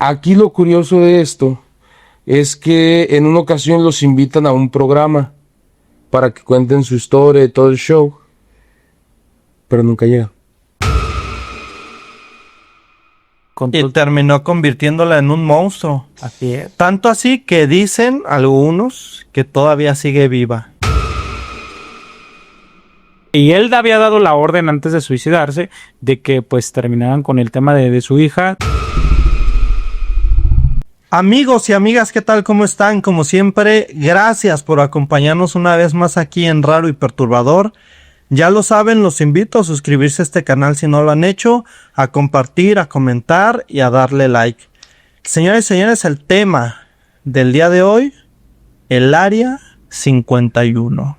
Aquí lo curioso de esto es que en una ocasión los invitan a un programa para que cuenten su historia y todo el show, pero nunca llega. Y terminó convirtiéndola en un monstruo. Así es. Tanto así que dicen algunos que todavía sigue viva. Y él había dado la orden antes de suicidarse de que pues terminaran con el tema de su hija. Amigos y amigas, ¿qué tal? ¿Cómo están? Como siempre, gracias por acompañarnos una vez más aquí en Raro y Perturbador. Ya lo saben, los invito a suscribirse a este canal si no lo han hecho, a compartir, a comentar y a darle like. Señores y señores, el tema del día de hoy, el Área 51.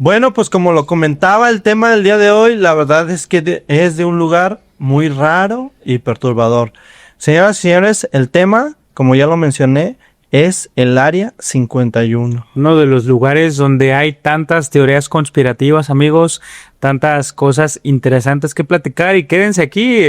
Bueno, pues como lo comentaba, el tema del día de hoy, la verdad es que es de un lugar muy raro y perturbador. Señoras y señores, el tema, como ya lo mencioné, es el Área 51. Uno de los lugares donde hay tantas teorías conspirativas, amigos, tantas cosas interesantes que platicar, y quédense aquí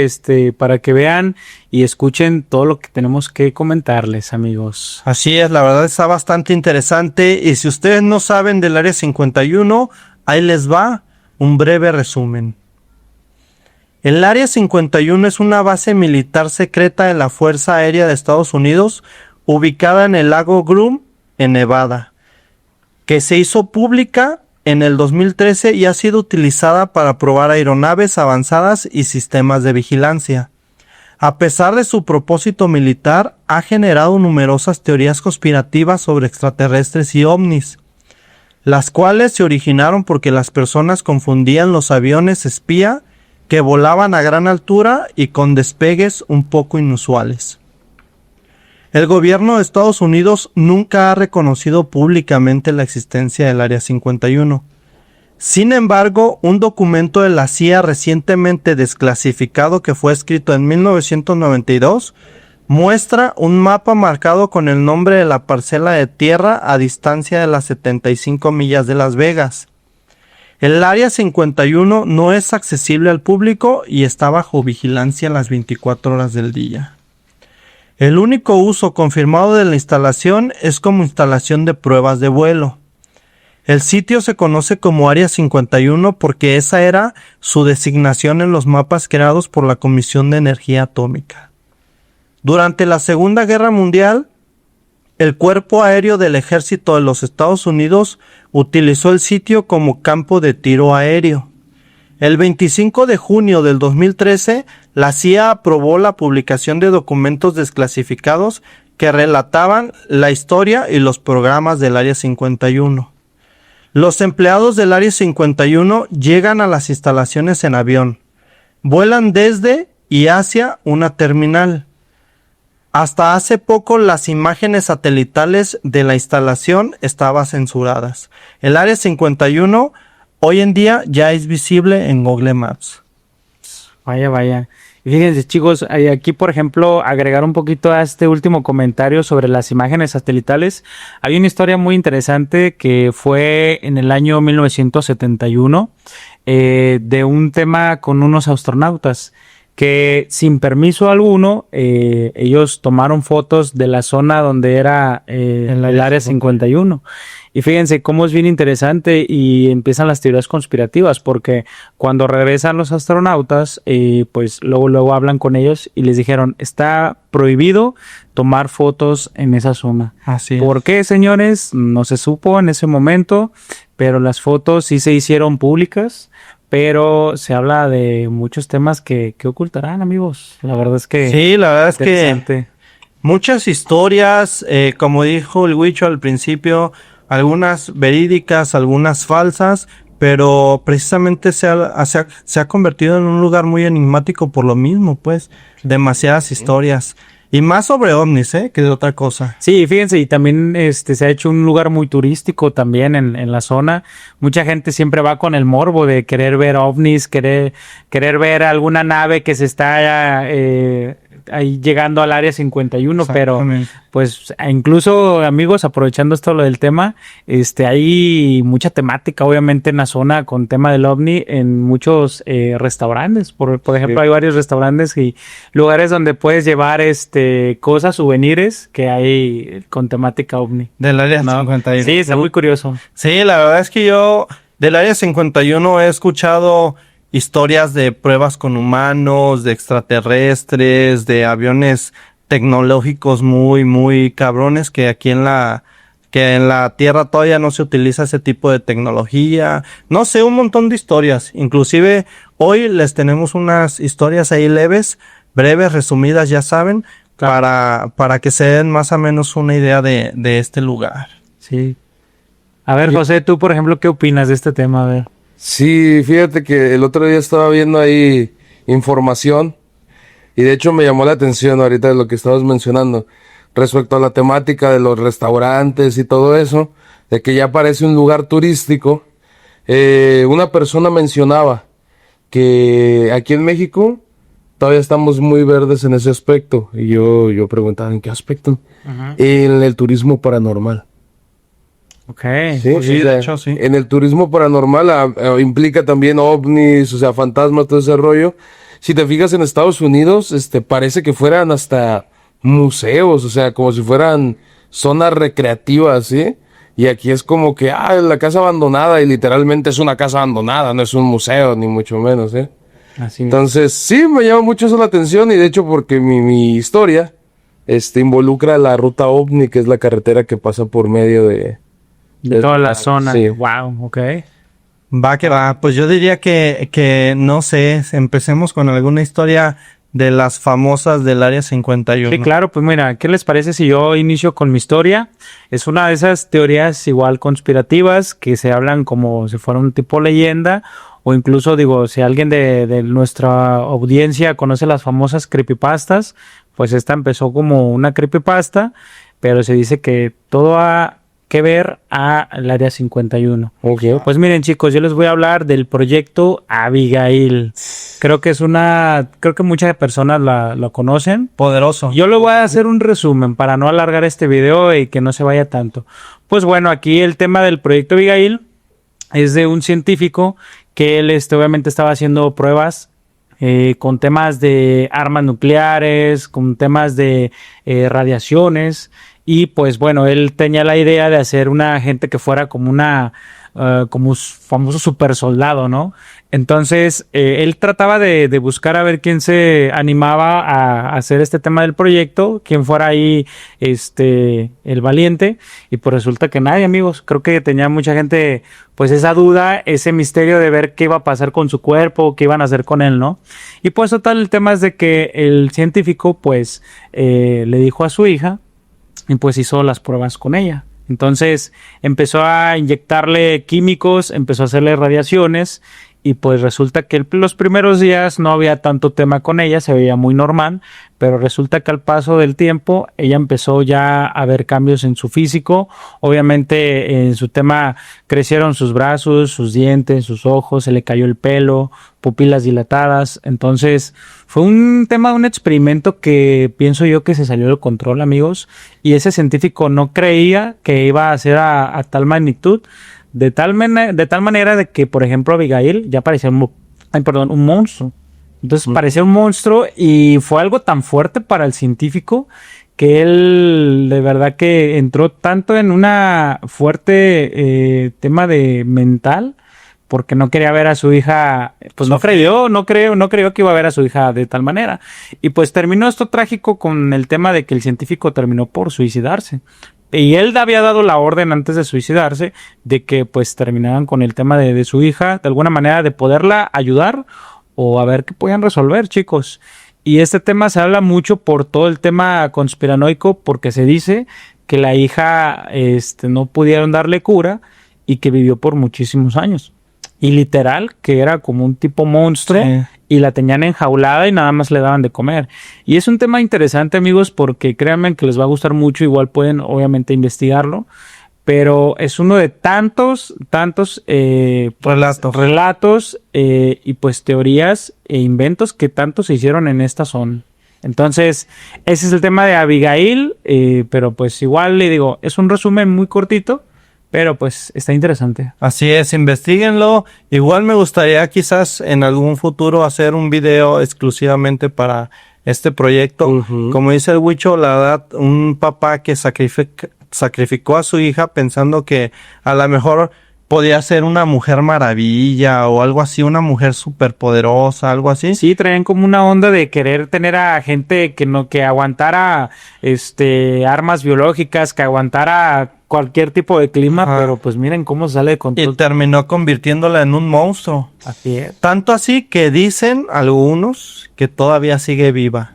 para que vean y escuchen todo lo que tenemos que comentarles, amigos. Así es, la verdad está bastante interesante, y si ustedes no saben del Área 51, ahí les va un breve resumen. El Área 51 es una base militar secreta de la Fuerza Aérea de Estados Unidos, ubicada en el lago Groom, en Nevada, que se hizo pública en el 2013 y ha sido utilizada para probar aeronaves avanzadas y sistemas de vigilancia. A pesar de su propósito militar, ha generado numerosas teorías conspirativas sobre extraterrestres y ovnis, las cuales se originaron porque las personas confundían los aviones espía que volaban a gran altura y con despegues un poco inusuales. El gobierno de Estados Unidos nunca ha reconocido públicamente la existencia del Área 51. Sin embargo, un documento de la CIA recientemente desclasificado que fue escrito en 1992 muestra un mapa marcado con el nombre de la parcela de tierra a distancia de las 75 millas de Las Vegas. El Área 51 no es accesible al público y está bajo vigilancia las 24 horas del día. El único uso confirmado de la instalación es como instalación de pruebas de vuelo. El sitio se conoce como Área 51 porque esa era su designación en los mapas creados por la Comisión de Energía Atómica. Durante la Segunda Guerra Mundial, el Cuerpo Aéreo del Ejército de los Estados Unidos utilizó el sitio como campo de tiro aéreo. El 25 de junio del 2013, la CIA aprobó la publicación de documentos desclasificados que relataban la historia y los programas del Área 51. Los empleados del Área 51 llegan a las instalaciones en avión, vuelan desde y hacia una terminal. Hasta hace poco las imágenes satelitales de la instalación estaban censuradas. El Área 51 hoy en día ya es visible en Google Maps. Vaya. Y fíjense, chicos, aquí por ejemplo, agregar un poquito a este último comentario sobre las imágenes satelitales. Hay una historia muy interesante que fue en el año 1971 de un tema con unos astronautas que sin permiso alguno ellos tomaron fotos de la zona donde era el Área 51. Y fíjense cómo es bien interesante y empiezan las teorías conspirativas, porque cuando regresan los astronautas, pues luego hablan con ellos y les dijeron, está prohibido tomar fotos en esa zona. Así es. ¿Por qué, señores? No se supo en ese momento, pero las fotos sí se hicieron públicas, pero se habla de muchos temas que ocultarán, amigos. La verdad es que... Sí, la verdad es que muchas historias, como dijo el Huicho al principio, algunas verídicas, algunas falsas, pero precisamente se ha convertido en un lugar muy enigmático por lo mismo, pues, demasiadas historias. Y más sobre ovnis, que de otra cosa. Sí, fíjense, y también se ha hecho un lugar muy turístico también en la zona. Mucha gente siempre va con el morbo de querer ver ovnis, querer ver alguna nave que se está ahí llegando al área 51, pero pues incluso amigos, aprovechando esto lo del tema, hay mucha temática obviamente en la zona con tema del ovni en muchos restaurantes. Por ejemplo, hay varios restaurantes y lugares donde puedes llevar cosas, souvenirs que hay con temática ovni. Del área 51. Sí, está muy curioso. Sí, la verdad es que yo del área 51 he escuchado historias de pruebas con humanos, de extraterrestres, de aviones tecnológicos muy, muy cabrones que aquí en la Tierra todavía no se utiliza ese tipo de tecnología. No sé, un montón de historias. Inclusive hoy les tenemos unas historias ahí leves, breves, resumidas, ya saben, claro, para que se den más o menos una idea de este lugar. Sí. A ver, José, tú, por ejemplo, ¿qué opinas de este tema? A ver. Sí, fíjate que el otro día estaba viendo ahí información y de hecho me llamó la atención ahorita de lo que estabas mencionando respecto a la temática de los restaurantes y todo eso, de que ya parece un lugar turístico. Una persona mencionaba que aquí en México todavía estamos muy verdes en ese aspecto y yo preguntaba, ¿en qué aspecto? En el turismo paranormal. Ok. Sí, Pues sí, o sea, de hecho, sí. en el turismo paranormal implica también ovnis, o sea, fantasmas, todo ese rollo. Si te fijas en Estados Unidos, parece que fueran hasta museos, o sea, como si fueran zonas recreativas, ¿sí? Y aquí es como que, la casa abandonada, y literalmente es una casa abandonada, no es un museo, ni mucho menos, ¿eh? Así. Entonces, sí, me llama mucho eso la atención, y de hecho porque mi historia, involucra la ruta OVNI, que es la carretera que pasa por medio de toda la zona. Sí. Wow, ok. Va que va. Pues yo diría que no sé, empecemos con alguna historia de las famosas del área 51. Sí, claro, pues mira, ¿qué les parece si yo inicio con mi historia? Es una de esas teorías igual conspirativas que se hablan como si fuera un tipo leyenda, o incluso digo, si alguien de nuestra audiencia conoce las famosas creepypastas, pues esta empezó como una creepypasta, pero se dice que todo ha que ver al área 51. Okay. Pues miren, chicos, yo les voy a hablar del proyecto Abigail. Creo que muchas personas lo conocen. Poderoso. Yo le voy a hacer un resumen para no alargar este video y que no se vaya tanto. Pues bueno, aquí el tema del proyecto Abigail es de un científico que él obviamente estaba haciendo pruebas con temas de armas nucleares, con temas de radiaciones. Y pues bueno, él tenía la idea de hacer una gente que fuera como como un famoso super soldado, ¿no? Entonces, él trataba de buscar a ver quién se animaba a hacer este tema del proyecto, quién fuera ahí, el valiente, y pues resulta que nadie, amigos. Creo que tenía mucha gente, pues esa duda, ese misterio de ver qué iba a pasar con su cuerpo, qué iban a hacer con él, ¿no? Y pues total, el tema es de que el científico, pues, le dijo a su hija, y pues hizo las pruebas con ella. Entonces empezó a inyectarle químicos, empezó a hacerle radiaciones y pues resulta que los primeros días no había tanto tema con ella, se veía muy normal, pero resulta que al paso del tiempo ella empezó ya a ver cambios en su físico. Obviamente en su tema crecieron sus brazos, sus dientes, sus ojos, se le cayó el pelo, pupilas dilatadas. Entonces fue un tema, un experimento que pienso yo que se salió del control, amigos, y ese científico no creía que iba a ser a tal magnitud, de tal manera de que, por ejemplo, Abigail ya parecía un monstruo. Entonces parecía un monstruo y fue algo tan fuerte para el científico que él de verdad que entró tanto en una fuerte tema de mental, porque no quería ver a su hija, pues no creyó que iba a ver a su hija de tal manera. Y pues terminó esto trágico con el tema de que el científico terminó por suicidarse. Y él había dado la orden antes de suicidarse de que pues terminaran con el tema de su hija, de alguna manera de poderla ayudar o a ver qué podían resolver, chicos. Y este tema se habla mucho por todo el tema conspiranoico, porque se dice que la hija no pudieron darle cura y que vivió por muchísimos años. Y literal, que era como un tipo monstruo, sí. y la tenían enjaulada y nada más le daban de comer. Y es un tema interesante, amigos, porque créanme que les va a gustar mucho, igual pueden obviamente investigarlo, pero es uno de tantos relatos y pues teorías e inventos que tanto se hicieron en esta zona. Entonces, ese es el tema de Abigail, pero pues igual le digo, es un resumen muy cortito, pero pues está interesante. Así es, investíguenlo. Igual me gustaría quizás en algún futuro hacer un video exclusivamente para este proyecto. Ujú. Como dice el Huicho, la verdad, un papá que sacrificó a su hija pensando que a lo mejor podía ser una mujer maravilla o algo así, una mujer superpoderosa, algo así. Sí, traían como una onda de querer tener a gente que aguantara armas biológicas, que aguantara cualquier tipo de clima, Ajá. pero pues miren cómo sale de Y control. terminó convirtiéndola en un monstruo. Así es. Tanto así que dicen algunos que todavía sigue viva.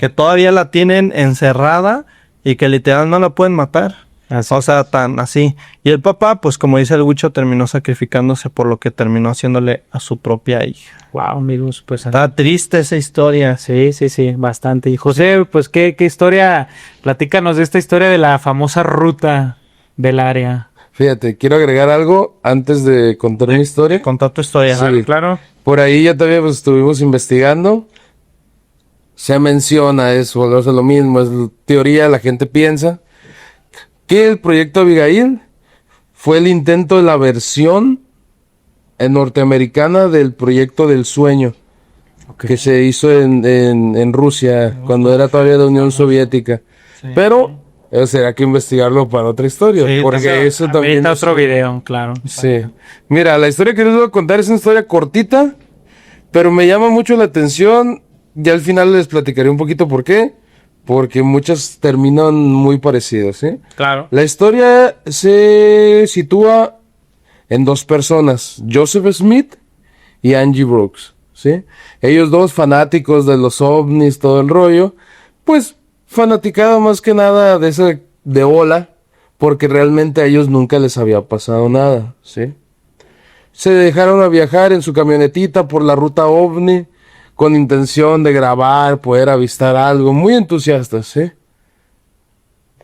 Que todavía la tienen encerrada y que literal no la pueden matar. Así. O sea, tan así. Y el papá, pues como dice el Huicho, terminó sacrificándose por lo que terminó haciéndole a su propia hija. Wow, amigos, pues Está triste esa historia. sí, bastante. Y José, pues qué historia, platícanos de esta historia de la famosa ruta del área. Fíjate, quiero agregar algo antes de contar mi historia. Contar tu historia. Sí. Claro. Por ahí ya también pues, estuvimos investigando. Se menciona eso, o sea, lo mismo, es teoría, la gente piensa que el proyecto Abigail fue el intento de la versión norteamericana del proyecto del sueño que se hizo en Rusia cuando era todavía la Unión Soviética. Pero será que investigarlo para otra historia, Sí, porque eso también Ahorita es- otro video, claro. Sí. Mira, la historia que les voy a contar es una historia cortita, pero me llama mucho la atención. Ya al final les platicaré un poquito por qué. Porque muchas terminan muy parecidas, ¿sí? Claro. La historia se sitúa en dos personas, Joseph Smith y Angie Brooks, ¿sí? Ellos dos fanáticos de los ovnis, todo el rollo, pues fanaticado más que nada de esa de ola, porque realmente a ellos nunca les había pasado nada, ¿sí? Se dejaron a viajar en su camionetita por la ruta ovni con intención de grabar, poder avistar algo, muy entusiastas, ¿sí?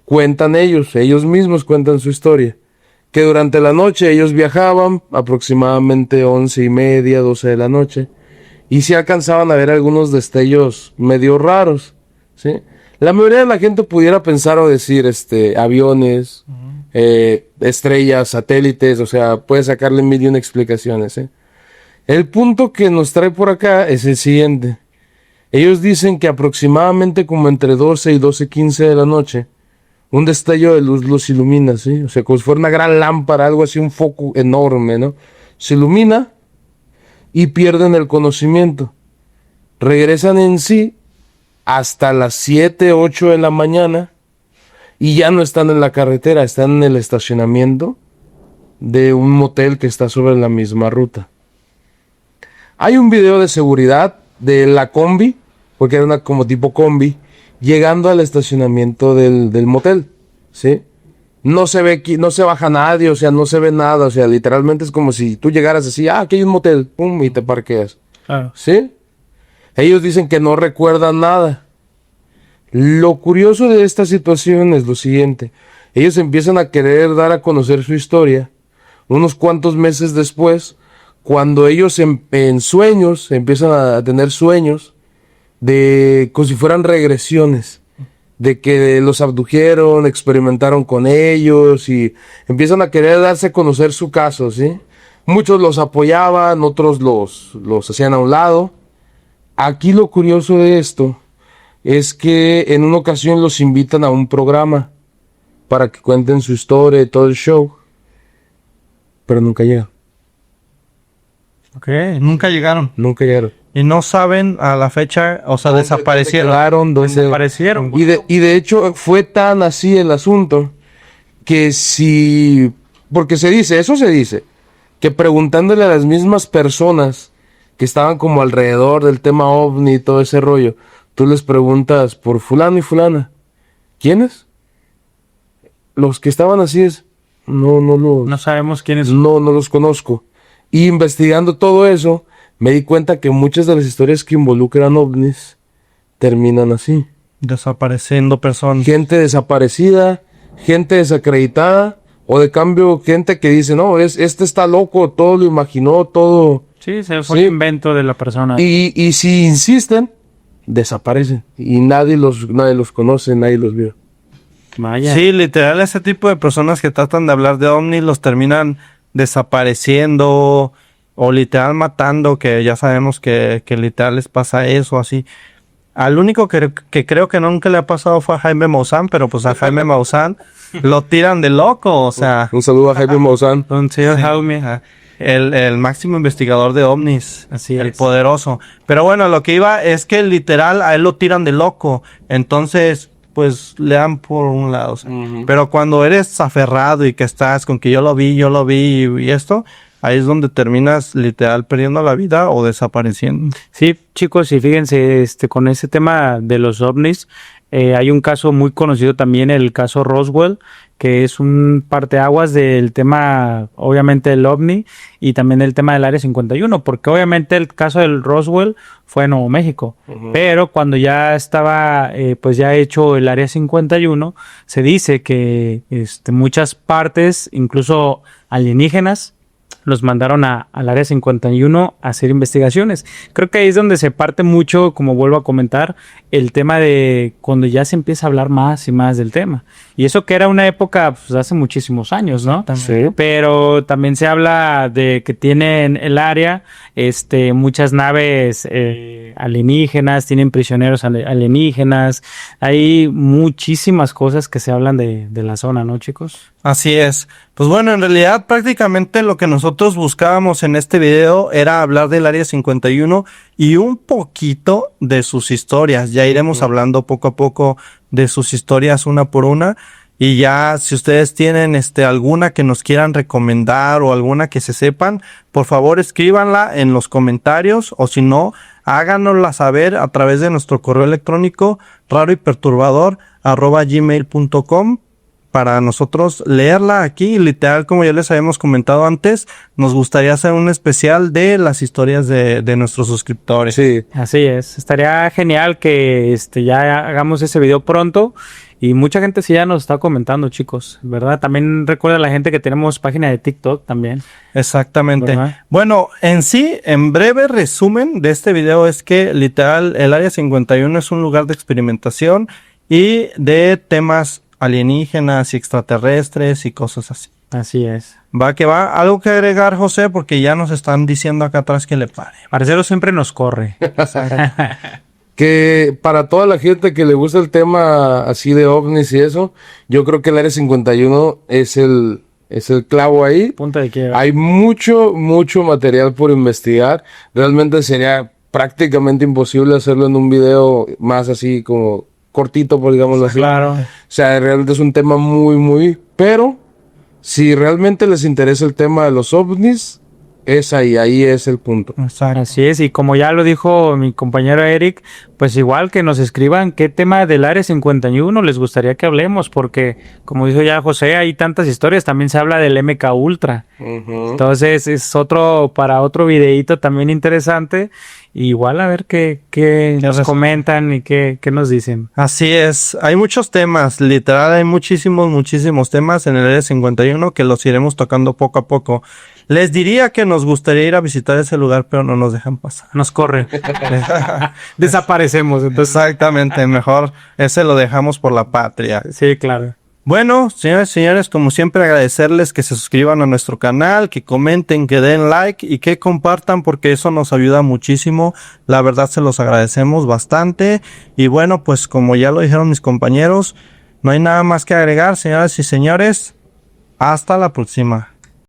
Cuentan ellos mismos cuentan su historia, que durante la noche ellos viajaban aproximadamente 11:30, 12 de la noche, y se alcanzaban a ver algunos destellos medio raros, ¿sí? La mayoría de la gente pudiera pensar o decir, aviones, estrellas, satélites, o sea, puede sacarle mil y una explicaciones, ¿eh? El punto que nos trae por acá es el siguiente. Ellos dicen que aproximadamente como entre 12 y 12:15 de la noche, un destello de luz los ilumina, ¿sí? O sea, como si fuera una gran lámpara, algo así, un foco enorme, ¿no? Se ilumina y pierden el conocimiento. Regresan en sí hasta las 7, 8 de la mañana y ya no están en la carretera, están en el estacionamiento de un motel que está sobre la misma ruta. Hay un video de seguridad de la combi, porque era una como tipo combi, llegando al estacionamiento del motel, ¿sí? No se ve, no se baja nadie, o sea, no se ve nada, o sea, literalmente es como si tú llegaras así, aquí hay un motel, pum, y te parqueas, Claro. ¿sí? Ellos dicen que no recuerdan nada. Lo curioso de esta situación es lo siguiente, ellos empiezan a querer dar a conocer su historia unos cuantos meses después, cuando ellos en sueños, empiezan a tener sueños de como si fueran regresiones, de que los abdujeron, experimentaron con ellos y empiezan a querer darse a conocer su caso, ¿sí? Muchos los apoyaban, otros los hacían a un lado. Aquí lo curioso de esto es que en una ocasión los invitan a un programa para que cuenten su historia y todo el show, pero nunca llegan. Ok, nunca llegaron. Nunca llegaron. Y no saben a la fecha, o sea, desaparecieron. Quedaron, dónde- Desaparecieron. Y de hecho fue tan así el asunto que si... Porque se dice, que preguntándole a las mismas personas que estaban como alrededor del tema ovni y todo ese rollo, tú les preguntas por fulano y fulana. ¿Quiénes? Los que estaban así es... No No sabemos quién es. los conozco. Y investigando todo eso, me di cuenta que muchas de las historias que involucran ovnis terminan así. Desapareciendo personas. Gente desaparecida, gente desacreditada, o de cambio gente que dice, no, este está loco, todo lo imaginó, todo. Sí, se fue Sí. un invento de la persona. Y si insisten, desaparecen. Y nadie los conoce, nadie los vio. Vaya. Sí, literal, ese tipo de personas que tratan de hablar de ovnis los terminan desapareciendo o literal matando, que ya sabemos que literal les pasa eso, así. Al único que creo que nunca le ha pasado fue a Jaime Maussan, pero pues a Jaime Maussan lo tiran de loco, o sea, Un saludo a Jaime Maussan. Don señor Jaume. ajá, el máximo investigador de ovnis, Así el es. poderoso. Pero bueno, lo que iba es que literal a él lo tiran de loco, entonces pues le dan por un lado, o sea. Pero cuando eres aferrado y que estás con que yo lo vi y esto, ahí es donde terminas literal perdiendo la vida o desapareciendo. Sí, chicos, y fíjense, con ese tema de los ovnis, hay un caso muy conocido también, el caso Roswell, que es un parteaguas del tema, obviamente, del ovni y también el tema del Área 51, porque obviamente el caso del Roswell fue en Nuevo México, pero cuando ya estaba, pues ya hecho el Área 51, se dice que muchas partes, incluso alienígenas, los mandaron al Área 51 a hacer investigaciones. Creo que ahí es donde se parte mucho, como vuelvo a comentar, el tema de cuando ya se empieza a hablar más y más del tema. Y eso que era una época, pues, hace muchísimos años, ¿no? Sí. Pero también se habla de que tienen el área, muchas naves alienígenas, tienen prisioneros alienígenas. Hay muchísimas cosas que se hablan de la zona, ¿no, chicos? Así es. Pues bueno, en realidad prácticamente lo que nosotros buscábamos en este video era hablar del Área 51 y un poquito de sus historias. Ya iremos hablando poco a poco de sus historias una por una. Y ya si ustedes tienen alguna que nos quieran recomendar o alguna que se sepan, por favor escríbanla en los comentarios o si no, háganosla saber a través de nuestro correo electrónico raroyperturbador@gmail.com para nosotros leerla aquí. Literal, como ya les habíamos comentado antes, nos gustaría hacer un especial de las historias de nuestros suscriptores. Sí. Así es. Estaría genial que ya hagamos ese video pronto. Y mucha gente sí ya nos está comentando, chicos, ¿verdad? También recuerda a la gente que tenemos página de TikTok también. Exactamente. ¿Verdad? Bueno, en sí, en breve resumen de este video es que literal el Área 51 es un lugar de experimentación y de temas alienígenas y extraterrestres y cosas así. Así es. Va que va. Algo que agregar, José, porque ya nos están diciendo acá atrás que le pare. Marcelo siempre nos corre. Que para toda la gente que le gusta el tema así de ovnis y eso, yo creo que el Área 51 es el clavo ahí. Punto de quiebra. Hay mucho material por investigar. Realmente sería prácticamente imposible hacerlo en un video más así como cortito, por digámoslo así. Claro. O sea, realmente es un tema muy, pero si realmente les interesa el tema de los ovnis, es ahí es el punto. Exacto. Así es, y como ya lo dijo mi compañero Eric, pues igual que nos escriban qué tema del Área 51 les gustaría que hablemos, porque como dijo ya José, hay tantas historias, también se habla del MK Ultra. Entonces es para otro videíto también interesante. Igual a ver qué nos comentan y qué nos dicen. Así es, hay muchos temas, literal hay muchísimos temas en el Área 51 que los iremos tocando poco a poco. Les diría que nos gustaría ir a visitar ese lugar, pero no nos dejan pasar. Nos corren. Desaparecemos, entonces. Exactamente, mejor ese lo dejamos por la patria. Sí, claro. Bueno, señores y señores, como siempre agradecerles que se suscriban a nuestro canal, que comenten, que den like y que compartan porque eso nos ayuda muchísimo. La verdad se los agradecemos bastante. Y bueno, pues como ya lo dijeron mis compañeros, no hay nada más que agregar, señoras y señores. Hasta la próxima.